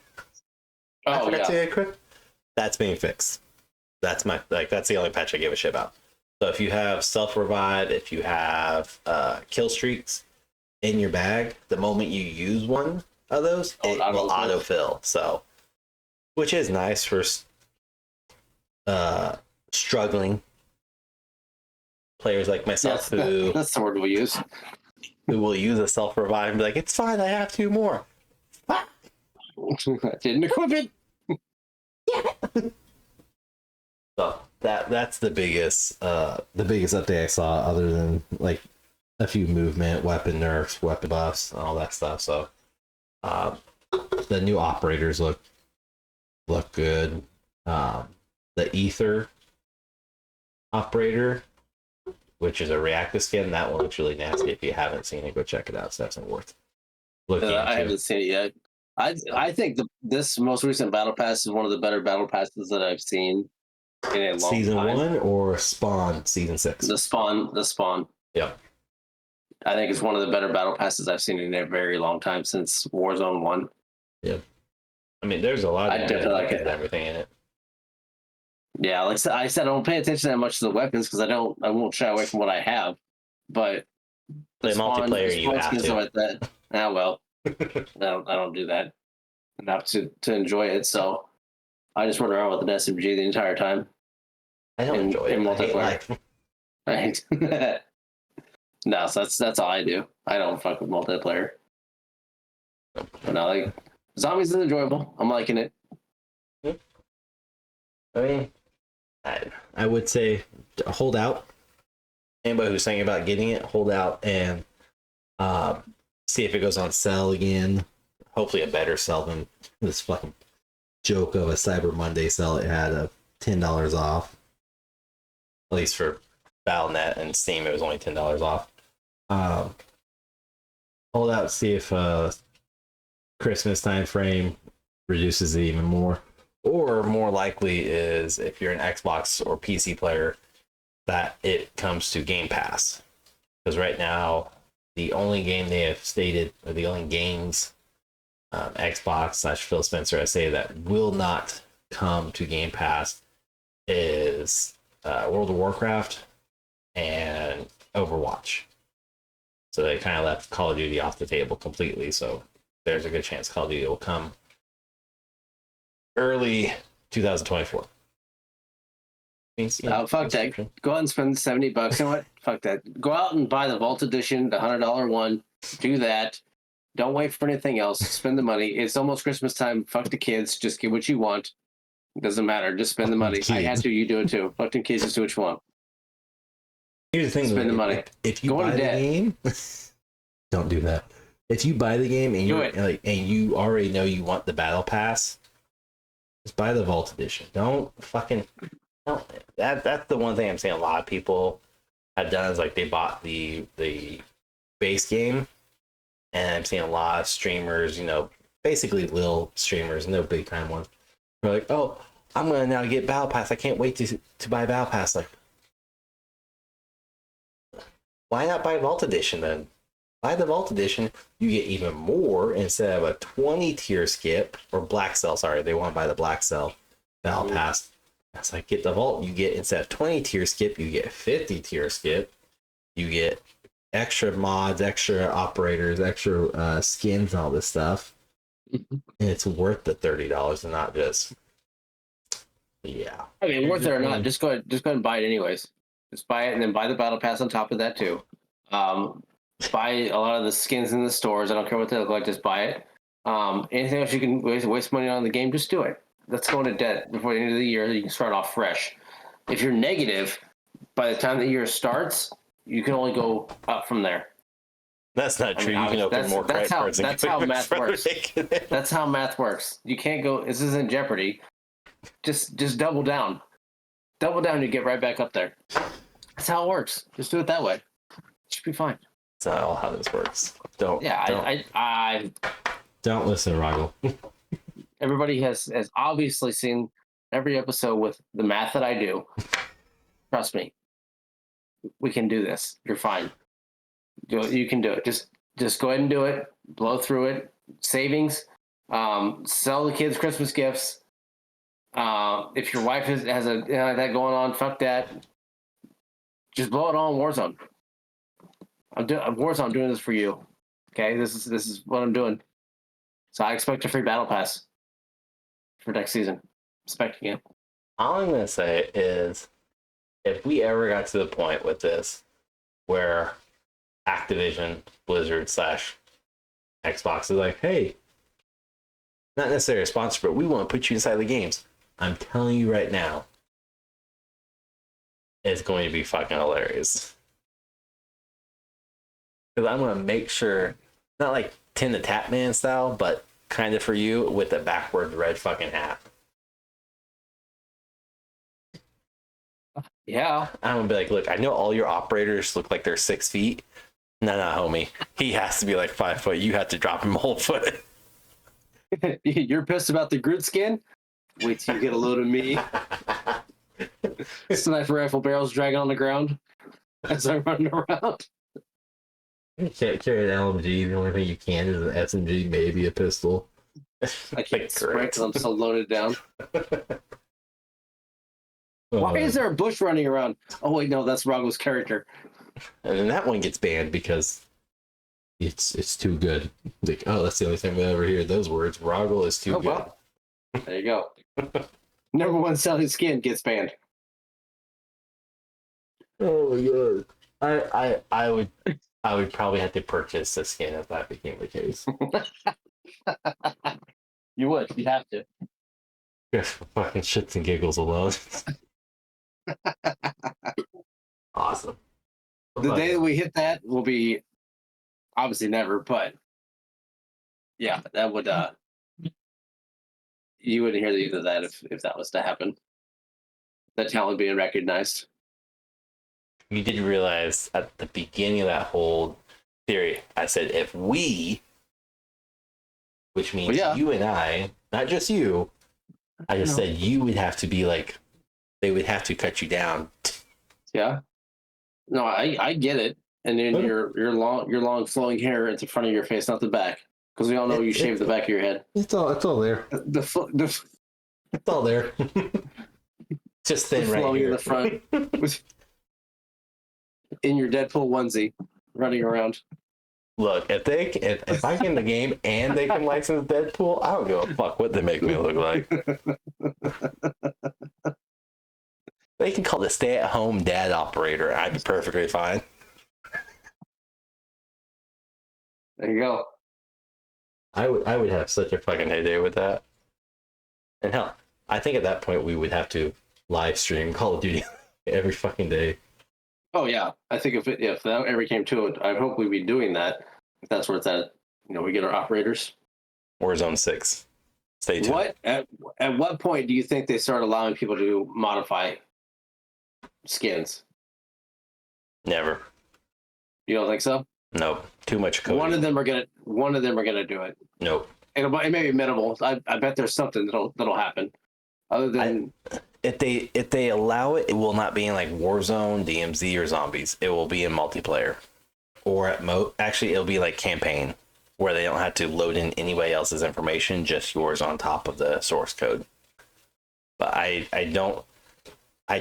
I forgot to equip. That's being fixed. That's the only patch I give a shit about. So if you have self revive, if you have kill streaks in your bag, the moment you use one of those, it will autofill. So, which is nice for struggling players like myself, that's the word we use, who will use a self revive and be like, "It's fine, I have 2 more." I didn't equip it. So that's the biggest update I saw, other than like a few movement, weapon nerfs, weapon buffs, and all that stuff. So the new operators look good. The Ether operator, which is a reactive skin, that one looks really nasty. If you haven't seen it, go check it out. It's definitely worth looking into. I haven't seen it yet. I think this most recent battle pass is one of the better battle passes that I've seen in a long season time. 1 or Spawn season 6? The Spawn. Yep. I think it's one of the better battle passes I've seen in a very long time, since Warzone 1. Yep. I mean, there's a lot of everything in it. Yeah, like I said, I don't pay attention that much to the weapons because I won't shy away from what I have. But the multiplayer, you have to. Like that. Well, I don't do that enough to enjoy it. So I just run around with an SMG the entire time. I don't enjoy it. Multiplayer. Right. No, so that's all I do. I don't fuck with multiplayer. But no, like zombies is enjoyable. I'm liking it. I mean, I would say hold out. Anybody who's thinking about getting it, hold out and see if it goes on sale again. Hopefully a better sale than this fucking joke of a Cyber Monday sale it had of $10 off. At least for Battle.net and Steam, it was only $10 off. Hold out, see if Christmas time frame reduces it even more. Or more likely is if you're an Xbox or PC player, that it comes to Game Pass. Because right now, the only game they have stated, or the only games Xbox / Phil Spencer has said that will not come to Game Pass is World of Warcraft and Overwatch. So they kind of left Call of Duty off the table completely. So there's a good chance Call of Duty will come early 2024. Fuck that. Go out and spend $70. You know what? Fuck that. Go out and buy the Vault Edition, the $100 one. Do that. Don't wait for anything else. Spend the money. It's almost Christmas time. Fuck the kids. Just get what you want. It doesn't matter. Just spend the money. I had to. You do it too. Fuck the kids. Just do what you want. Here's the thing. Spend the money. If you buy the game, don't do that. If you buy the game and you already know you want the battle pass, just buy the Vault Edition. Don't. That's the one thing I'm saying. A lot of people have done is like they bought the base game, and I'm seeing a lot of streamers, basically little streamers, no big time ones. They're like, "Oh, I'm gonna now get battle pass. I can't wait to buy battle pass." Like, why not buy Vault Edition then? Buy the Vault Edition, you get even more instead of a 20 tier skip or black cell. Sorry, they want to buy the black cell battle pass. That's like, get the Vault. You get, instead of 20 tier skip, you get 50 tier skip. You get extra mods, extra operators, extra skins, and all this stuff. And it's worth the $30 and not just, yeah. I mean, worth it or not, just go ahead and buy it anyways. Just buy it and then buy the battle pass on top of that too. Buy a lot of the skins in the stores. I don't care what they look like. Just buy it. Anything else you can waste money on in the game, just do it. Let's go into debt before the end of the year. You can start off fresh. If you're negative, by the time the year starts, you can only go up from there. That's not true. I mean, you can open more credit cards. That's how math works. That's how math works. You can't go. This isn't Jeopardy. Just double down. Double down. You get right back up there. That's how it works. Just do it that way. It should be fine. That's not all how this works. Don't. Yeah, Don't. I Don't listen, Rogel. everybody has obviously seen every episode with the math that I do. Trust me. We can do this. You're fine. You can do it. Just go ahead and do it. Blow through it. Savings. Sell the kids Christmas gifts. If your wife has that going on, fuck that. Just blow it all in Warzone. Warzone. I'm doing this for you. Okay, this is what I'm doing. So I expect a free battle pass for next season. Expecting it. All I'm gonna say is, if we ever got to the point with this where Activision, Blizzard / Xbox is like, hey, not necessarily a sponsor, but we want to put you inside the games. I'm telling you right now, it's going to be fucking hilarious. Because I'm going to make sure, not like Tin the Tap Man style, but kind of for you with the backwards red fucking hat. Yeah. I'm going to be like, look, I know all your operators look like they're 6 feet. No, homie. He has to be like 5 foot. You have to drop him a whole foot. You're pissed about the Groot skin? Wait till you get a load of me. Sniper rifle barrels dragging on the ground as I run around. You can't carry an LMG. The only thing you can is an SMG, maybe a pistol. I can't sprint because I'm so loaded down. Why is there a bush running around? Oh, wait, no, that's Rago's character. And then that one gets banned because it's too good. Like, oh, that's the only time we ever hear those words. Rogel is too good. Well. There you go. Number one selling skin gets banned. Oh my god. I would probably have to purchase the skin if that became the case. You would. You'd have to. Just for fucking shits and giggles alone. Awesome. The day that we hit that will be obviously never, but yeah, that would you wouldn't hear either of that if that was to happen. That talent being recognized. You did realize at the beginning of that whole theory, I said if we, which means you and I, not just you, I just said you would have to be like, they would have to cut you down. Yeah. No, I get it. And then your long flowing hair at the front of your face, not the back, because we all know you shave the back of your head. It's all there. It's all there. Just thin right here in the front. In your Deadpool onesie, running around. Look, if I get in the game and they can license Deadpool, I don't give a fuck what they make me look like. They can call it stay-at-home dad operator. I'd be perfectly fine. There you go. I would have such a fucking heyday with that. And hell, I think at that point we would have to live stream Call of Duty every fucking day. Oh yeah, I think if that ever came to it, I hope we'd be doing that. If that's where it's at, we get our operators. Warzone 6. Stay tuned. What at what point do you think they start allowing people to modify skins? Never. You don't think so? Nope. Too much code. One of them are gonna do it. Nope. It may be minimal. I bet there's something that'll happen. Other than if they allow it, it will not be in like Warzone, DMZ, or Zombies. It will be in multiplayer, or at actually it'll be like campaign, where they don't have to load in anybody else's information, just yours on top of the source code. But I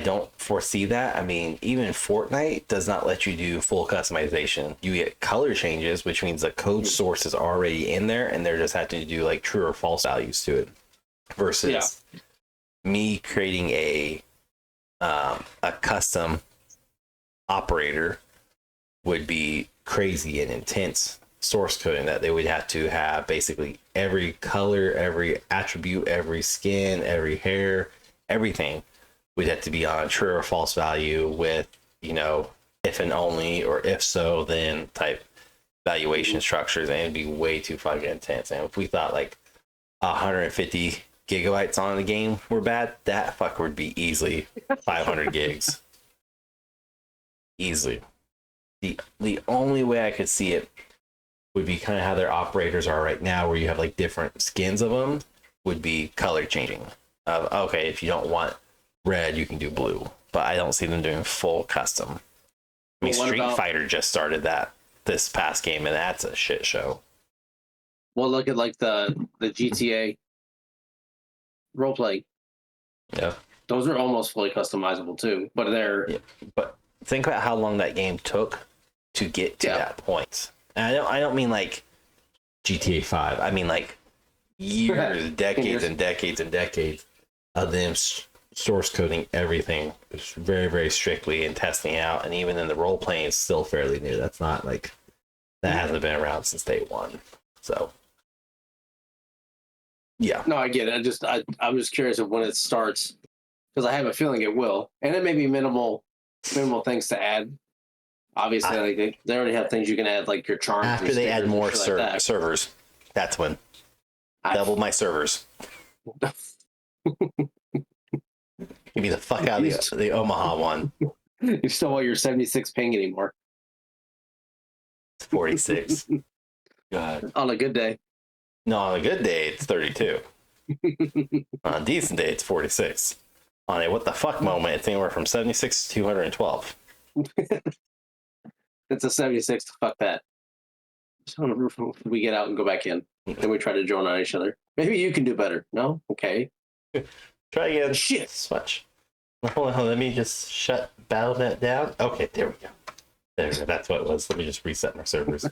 don't foresee that. I mean, even Fortnite does not let you do full customization. You get color changes, which means the code source is already in there, and they're just having to do like true or false values to it. Versus me creating a custom operator would be crazy and intense source coding that they would have to have basically every color, every attribute, every skin, every hair, everything would have to be on true or false value with, if and only, or if so, then type valuation structures, and it'd be way too fucking intense. And if we thought like 150 gigabytes on the game were bad, that fucker would be easily 500 gigs. Easily. The only way I could see it would be kind of how their operators are right now, where you have like different skins of them, would be color changing. Okay, if you don't want red, you can do blue, but I don't see them doing full custom. I mean, Street Fighter just started that this past game, and that's a shit show. Well, look at like the GTA roleplay. Yeah, those are almost fully customizable too, but they're. Yeah. But think about how long that game took to get to that point. And I don't mean like GTA 5. I mean like years, decades and decades and decades of them source coding everything very, very strictly and testing out. And even then, the role playing is still fairly new. That's not like that hasn't been around since day one. So yeah. No, I get it. I'm just curious of when it starts, because I have a feeling it will, and it may be minimal things to add. Obviously, like they already have things you can add, like your charms. After they add more servers, that's when double my servers. Give me the fuck out of the Omaha one. You still want your 76 ping anymore? It's 46. God. On a good day. No, on a good day it's 32. On a decent day it's 46. On a what the fuck moment, it's anywhere from 76 to 212. It's a 76 to fuck that. So we get out and go back in. Then we try to join on each other. Maybe you can do better. No? Okay. Try again. Shit. Switch. Hold on, let me just shut Battle.net down. Okay, there we go. There we go. That's what it was. Let me just reset my servers.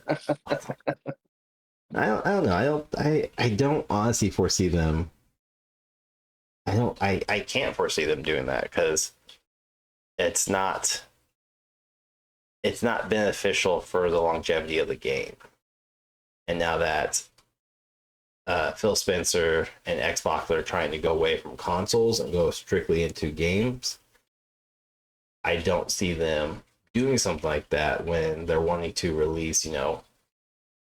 I don't know. I don't honestly foresee them. I can't foresee them doing that because it's not beneficial for the longevity of the game. And now that Phil Spencer and Xbox are trying to go away from consoles and go strictly into games, I don't see them doing something like that when they're wanting to release,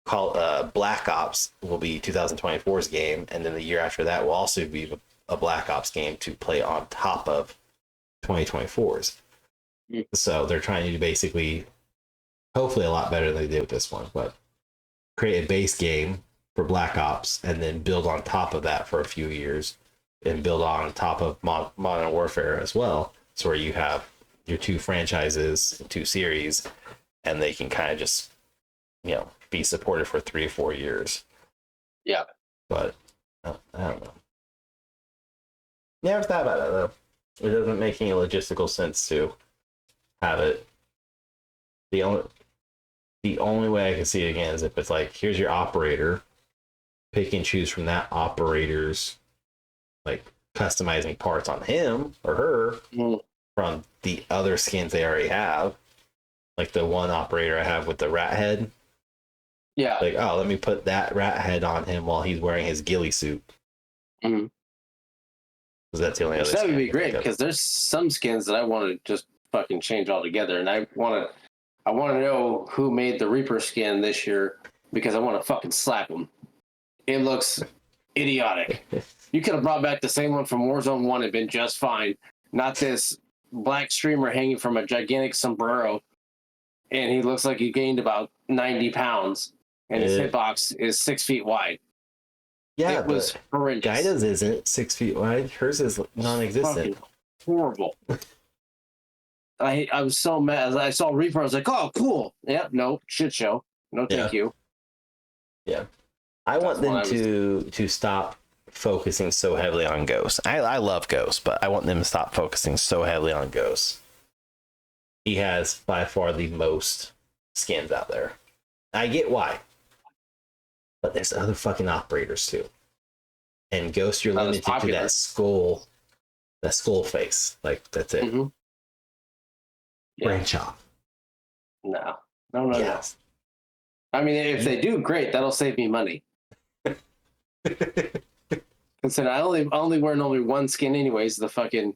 Black Ops will be 2024's game, and then the year after that will also be a Black Ops game to play on top of 2024's. So they're trying to basically, hopefully a lot better than they did with this one, but create a base game for Black Ops and then build on top of that for a few years and build on top of Modern Warfare as well. So where you have your two franchises, two series, and they can kind of just, be supported for 3 or 4 years. Yeah. But I don't know. Never thought about it though. It doesn't make any logistical sense to have it. The only way I can see it again is if it's like, here's your operator, pick and choose from that operator's like customizing parts on him or her from the other skins they already have. Like the one operator I have with the rat head. Yeah. Like, oh, let me put that rat head on him while he's wearing his ghillie suit. Mm-hmm. Because that's the only other. That would be great, because there's some skins that I want to just fucking change altogether, and I want to know who made the Reaper skin this year, because I want to fucking slap him. It looks idiotic. You could have brought back the same one from Warzone 1 and been just fine. Not this black streamer hanging from a gigantic sombrero, and he looks like he gained about 90 pounds, and his hitbox is 6 feet wide. Yeah, it was horrendous. Gaida's isn't 6 feet wide. Hers is non-existent. Horrible. I was so mad. As I saw Reaper, I was like, oh, cool. Yeah, no, shit show. No, thank you. Yeah. I want them to stop focusing so heavily on Ghost. I love Ghost, but I want them to stop focusing so heavily on Ghost. He has by far the most skins out there. I get why. But there's other fucking operators too. And Ghost, you're limited to that skull face. Like, that's it. Mm-hmm. Branch off. No. Yes. I mean, if they do, great. That'll save me money. Listen, I only wear normally one skin anyways. The fucking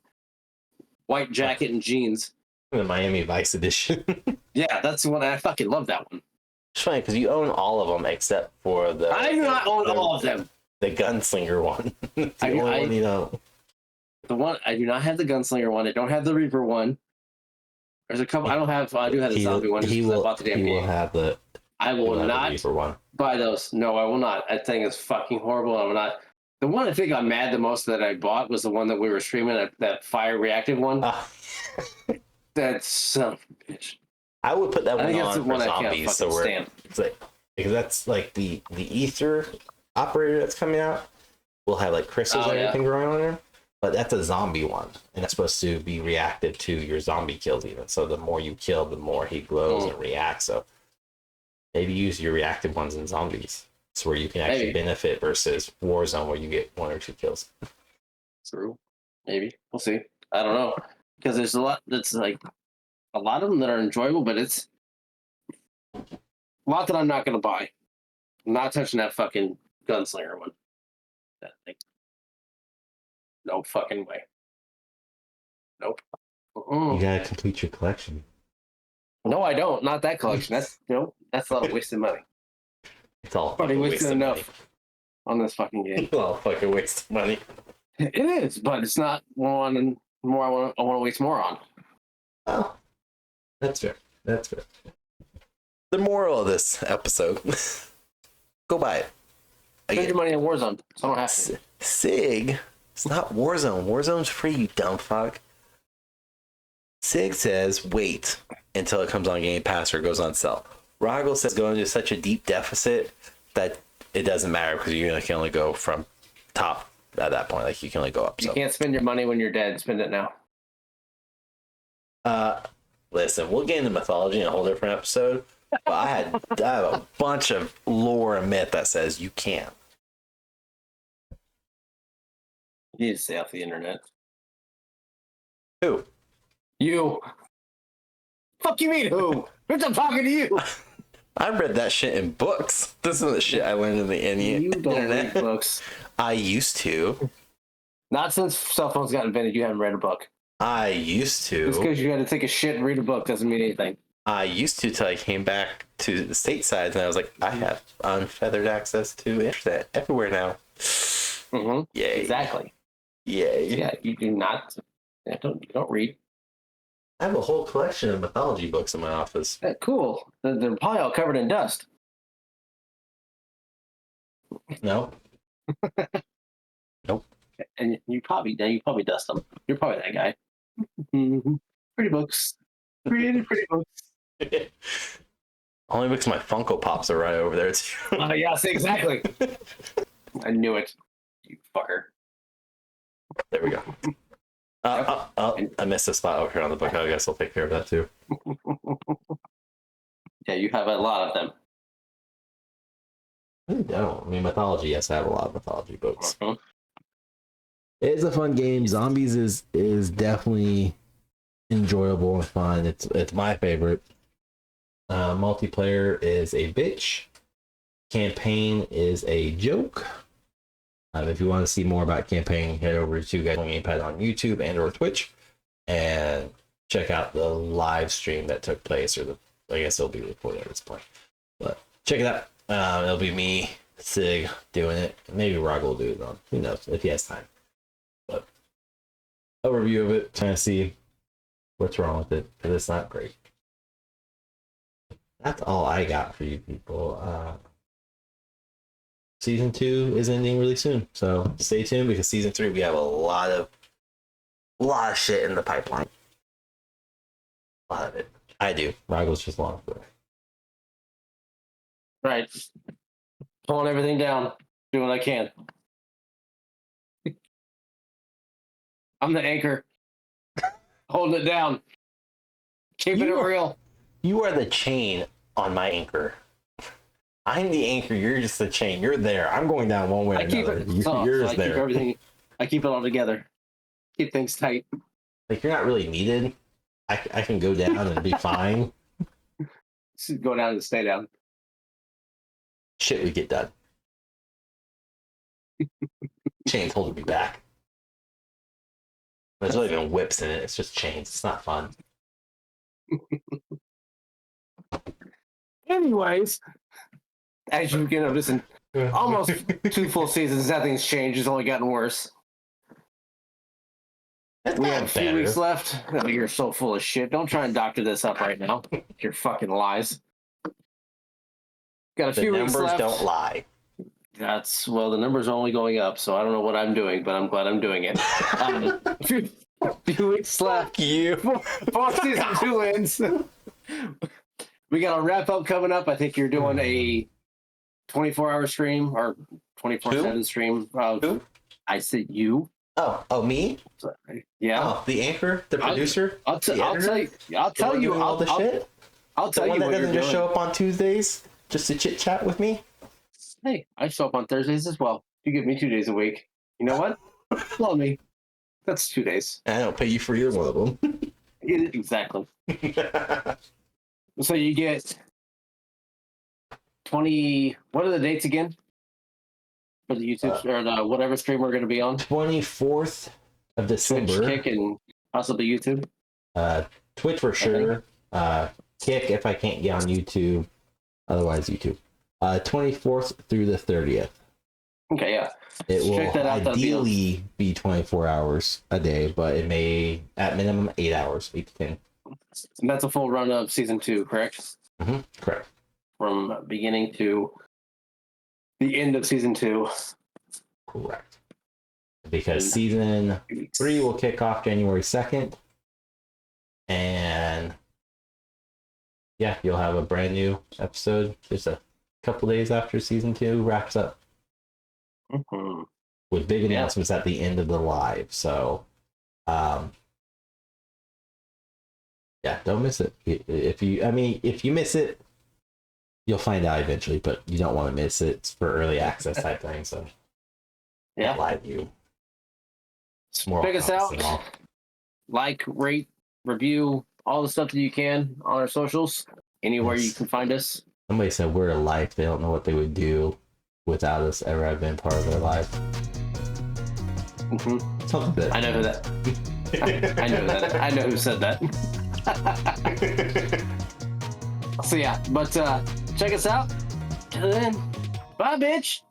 white jacket and jeans. The Miami Vice edition. Yeah, that's the one. I fucking love that one. It's funny because you own all of them except for the. I do not own all of them. The gunslinger one. The only one you know. The one I do not have the gunslinger one. I don't have the Reaper one. There's a couple. I don't have. I do have the zombie one. He will. I bought the damn He will game. have the. I will not Reaper one. buy those. No, I will not. I think it's fucking horrible. I will not. The one I think I'm mad the most that I bought was the one that we were streaming. That fire reactive one. That's son of a bitch. I would put that I one think that's the on one for I can't zombies. fucking So stand. it's like because that's like the ether operator that's coming out. Will have like crystals and everything growing on there. But that's a zombie one, and it's supposed to be reactive to your zombie kills even. So the more you kill, the more he glows and reacts. So maybe use your reactive ones in zombies. It's where you can actually benefit versus Warzone where you get 1 or 2 kills. True. Maybe. We'll see. I don't know. Because there's a lot that's like a lot of them that are enjoyable, but it's a lot that I'm not gonna buy. I'm not touching that fucking gunslinger one. That thing. No fucking way. Nope. You gotta complete your collection. No, I don't. Not that collection. That's that's a lot of wasted money. It's all Already fucking wasted wasted money. enough on this fucking game. It's all fucking waste of money. It is, but it's not one and more. I want to waste more on. Oh, that's fair. That's fair. The moral of this episode: go buy it. Spend your money on Warzone, so I don't have to. Sig, it's not Warzone. Warzone's free, you dumb fuck. Sig says wait until it comes on Game Pass or goes on sale. Roggle says go into such a deep deficit that it doesn't matter because you can only go from top at that point. Like you can only go up. You can't spend your money when you're dead. Spend it now. Listen, we'll get into mythology in a whole different episode. But I have a bunch of lore and myth that says you can't. You need to stay off the internet. Who? You. Fuck you mean who? Bitch, I'm talking to you. I read that shit in books. This is the shit I learned in the You don't internet. read books. I used to. Not since cell phones got invented, you haven't read a book. I used to. Just because you got to take a shit and read a book doesn't mean anything. I used to till I came back to the stateside and I was like, I have unfeathered access to internet everywhere now. Mm-hmm. Yay. Exactly. Yay. Yeah, you do not. You don't read. I have a whole collection of mythology books in my office. Cool. They're probably all covered in dust. No. Nope. And you probably dust them. You're probably that guy. Pretty books. Pretty books. Only because my Funko Pops are right over there too. Yes, exactly. I knew it. You fucker. There we go. I missed a spot over here on the book. I guess I'll take care of that too. Yeah, you have a lot of them. I don't. I mean, mythology. Yes, I have a lot of mythology books. Uh-huh. It's a fun game. Zombies is definitely enjoyable and fun. It's my favorite. Multiplayer is a bitch. Campaign is a joke. If you want to see more about campaign, head over to Guys on Gamepad on YouTube and or Twitch, and check out the live stream that took place, or I guess it'll be recorded at this point. But check it out. It'll be me, Sig, doing it. Maybe Rog will do it on. Who knows if he has time. But overview of it, trying to see what's wrong with it, because it's not great. That's all I got for you people. Season 2 is ending really soon, so stay tuned because season 3 we have a lot of shit in the pipeline. A lot of it. I do. Rival's just long for it. Right. Pulling everything down. Doing what I can. I'm the anchor. Holding it down. Keeping it real. You are the chain on my anchor. I'm the anchor. You're just the chain. You're there. I'm going down one way or another. You're I there. keep everything. I keep it all together. Keep things tight. Like, you're not really needed. I can go down and be fine. Just go down and stay down. shit would get done. Chains holding me back. There's not even whips in it. It's just chains. It's not fun. Anyways, as you can notice, in almost 2 full seasons, nothing's changed. It's only gotten worse. That's We not have a few better. weeks left. Oh, you're so full of shit. Don't try and doctor this up right now. Your fucking lies. Got a The few weeks numbers left. don't lie. Well, the numbers are only going up, so I don't know what I'm doing, but I'm glad I'm doing it. Few weeks left. You. 4 season 2 ends. We got a wrap up coming up. I think you're doing a 24-hour stream or 24/7 stream. Who? I said you. Oh, me? Yeah. Oh, the anchor, the producer. I'll tell you. I'll The tell one you doing all the shit. I'll The tell one you that what you're doesn't just doing. show up on Tuesdays just to chit chat with me. Hey, I show up on Thursdays as well. You give me 2 days a week. You know what? Love me. That's 2 days. And I don't pay you for either one of them. Exactly. So you get 20. What are the dates again? For the YouTube or the whatever stream we're going to be on? 24th of Twitch, December. Kick, and possibly YouTube. Twitch for sure. Kick if I can't get on YouTube. Otherwise, YouTube. 24th through the 30th. Okay, yeah. It will Check that out, ideally be 24 hours a day, but it may, at minimum, 8 hours, 8 to 10. And that's a full run of season 2, correct? Mm-hmm. Correct. From beginning to the end of season 2. Correct. Because season 3 will kick off January 2nd. And yeah, you'll have a brand new episode just a couple days after season 2 wraps up. Mm-hmm. With big announcements at the end of the live. So, yeah, don't miss it. If you miss it, you'll find out eventually, but you don't want to miss it. It's for early access type thing. So, Yeah. live view. It's more Check us out. all. Like, rate, review, all the stuff that you can on our socials. Anywhere Yes. you can find us. Somebody said we're a life. They don't know what they would do without us ever have been part of their life. Mm-hmm. Something that I know who that. I know that. I know who said that. So yeah, but check us out. And then, bye, bitch.